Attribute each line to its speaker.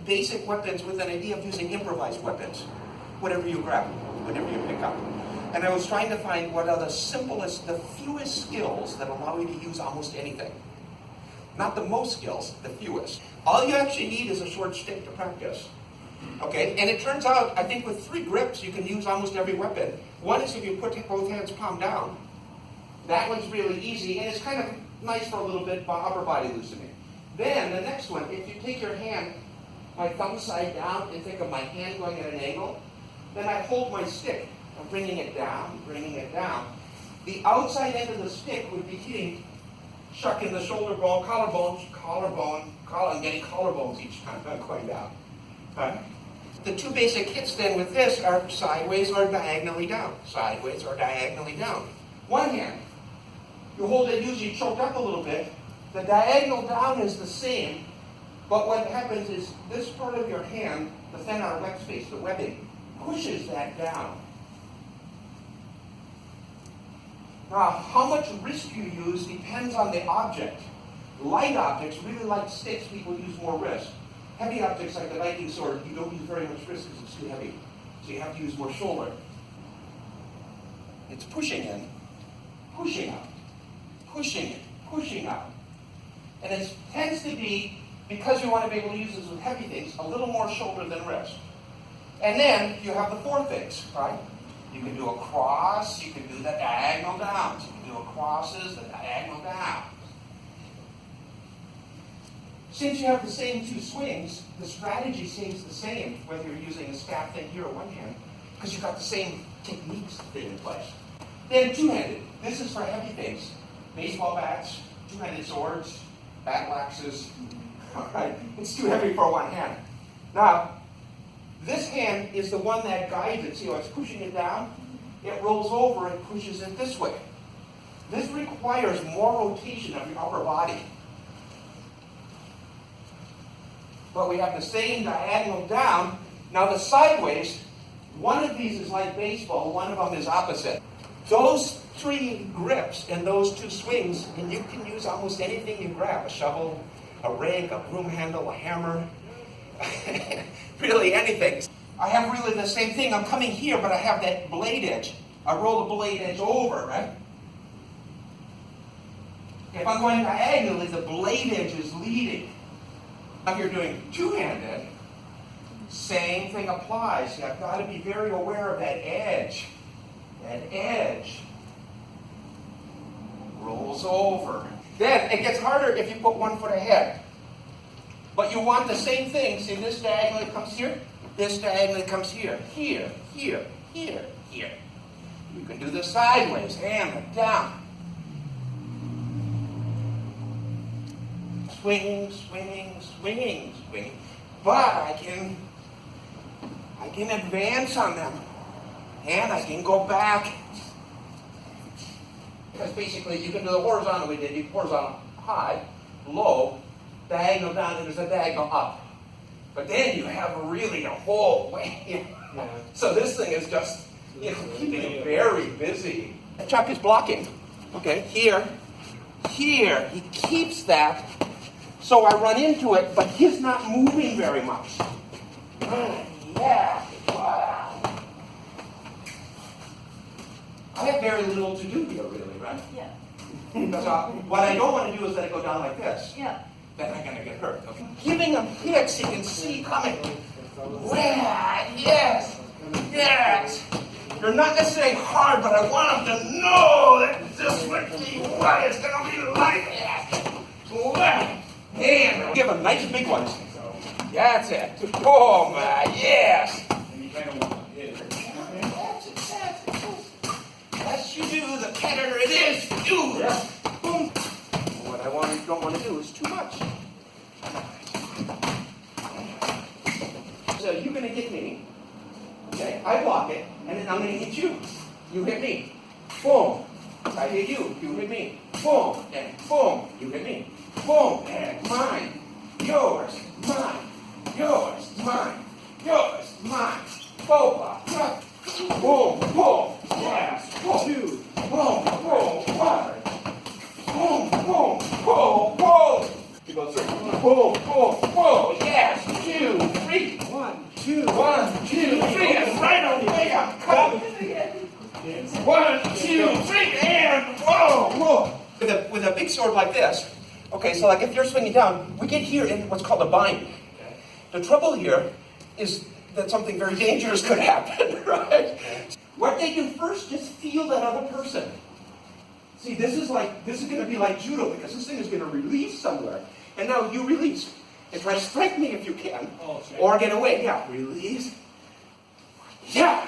Speaker 1: basic weapons with an idea of using improvised weapons. Whatever you grab, whatever you pick up. And I was trying to find what are the simplest, the fewest skills that allow you to use almost anything. Not the most skills, the fewest. All you actually need is a short stick to practice. Okay, and it turns out, I think with 3 grips, you can use almost every weapon. One is if you put both hands palm down. That one's really easy, and it's kind of nice for a little bit upper body loosening. Then, the next one, if you take your hand, my thumb side down, and think of my hand going at an angle, then I hold my stick. I'm bringing it down, bringing it down. The outside end of the stick would be hitting, shucking the shoulder bone, collarbone, I'm getting collarbones each time I'm going down. Right? The 2 basic hits then with this are sideways or diagonally down. Sideways or diagonally down. One hand, you hold it usually choked up a little bit. The diagonal down is the same, but what happens is this part of your hand, the thenar wex space, the webbing, pushes that down. Now, how much wrist you use depends on the object. Light objects, really light sticks, people use more wrist. Heavy objects like the Viking sword, you don't use very much wrist because it's too heavy. So you have to use more shoulder. It's pushing in, pushing up, pushing in, pushing up. And it tends to be, because you want to be able to use this with heavy things, a little more shoulder than wrist. And then you have the 4 things, right? You can do a cross, you can do the diagonal downs. You can do a crosses, the diagonal downs. Since you have the same 2 swings, the strategy stays the same, whether you're using a staff thing here or one hand, because you've got the same techniques in place. Then 2-handed. This is for heavy things. Baseball bats, 2-handed swords, battle axes. All right, it's too heavy for one hand. Now, this hand is the one that guides it. See how it's pushing it down? It rolls over and pushes it this way. This requires more rotation of your upper body. But we have the same diagonal down. Now the sideways, one of these is like baseball, one of them is opposite. Those 3 grips and those 2 swings, and you can use almost anything you grab. A shovel, a rake, a broom handle, a hammer, really anything. I have really the same thing. I'm coming here, but I have that blade edge. I roll the blade edge over, right? If I'm going diagonally, the blade edge is leading. If you're doing 2-handed, same thing applies. You've got to be very aware of that edge. That edge rolls over. Then it gets harder if you put 1 foot ahead. But you want the same thing. See, this diagonally comes here. This diagonally comes here. Here, here, here, here. You can do this sideways, hammer down. Swinging, swinging, swinging, swinging. But I can advance on them. And I can go back. Because basically you can do the horizontal we did. You horizontal high, low, diagonal down, and there's a diagonal up. But then you have really a whole way. Yeah. So this thing is just keeping it very busy. Chuck is blocking. Okay, here, here. He keeps that. So I run into it, but he's not moving very much. Yeah. Wow. I have very little to do here, really, right?
Speaker 2: Yeah.
Speaker 1: Because what I don't want to do is let it go down like this.
Speaker 2: Yeah.
Speaker 1: Then I'm going to get hurt. Okay. Giving them hits you can see coming. Yeah, yes, yes. They're not necessarily hard, but I want them to know that this would be what it's going to be like. Left hand. Give them nice big ones. That's it. Oh my, yes. That's you do, the better it is for you. Yeah. Boom. What I don't want to do is too much. So you're going to hit me. Okay, I block it, and then I'm going to hit you. You hit me. Boom. I hit you. You hit me. Boom. And boom. You hit me. Boom. And mine. Yours. Mine. Yours. Mine. Yours. Mine. Boom. Boom. Boom. Yes. Boom. 2. Boom. Boom. 1. Boom. Boom. Boom. Boom. You go through. Boom. Boom. Boom. Yes. 2. sword like this, okay, so like if you're swinging down, we get here in what's called a bind. Okay. The trouble here is that something very dangerous could happen, right? Okay. What they do first is feel that other person. See, this is going to be like judo, because this thing is going to release somewhere. And now you release. And try to strike me if you can. Or get away. Yeah, release. Yeah!